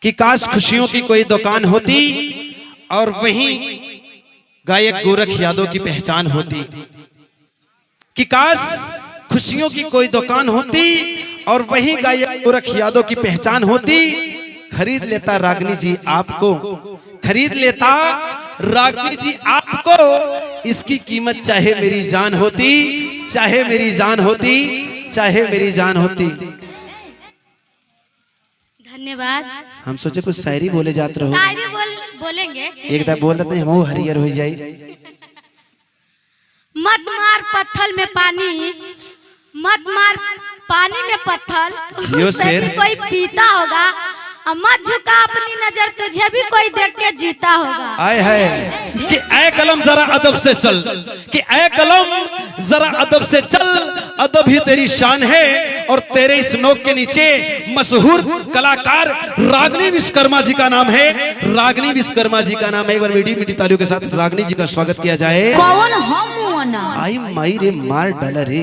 कि काश खुशियों की कोई दुकान होती और वहीं गायक गोरख यादव की पहचान होती। कि काश खुशियों की कोई दुकान होती और वहीं गायक गोरख यादव की पहचान होती। खरीद लेता रागनी जी आपको, खरीद लेता रागनी जी आपको, इसकी कीमत चाहे मेरी जान होती, चाहे मेरी जान होती, चाहे मेरी जान होती। धन्यवाद। हम सोचे कुछ शायरी बोले जाते रहो। शायरी बोलेंगे। एक दफा बोल देते हैं हम हरियर हो जाए। मत मार पत्थर में पानी, मत मार पानी में पत्थर, शेर कोई पीता होगा। मत झुका अपनी नजर, तुझे भी कोई देख के जीता होगा। आए है कि ऐ कलम जरा अदब से चल, कि ऐ कलम जरा अदब से चल, अदब ही तेरी शान है। और तेरे इस नोक के नीचे मशहूर कलाकार रागनी विश्वकर्मा जी का नाम है। रागनी विश्वकर्मा जी का नाम है। एक बार मीठी मीठी तालियों के साथ रागनी जी का स्वागत किया जाए। कौन हम आई माई रे मार डाला रे।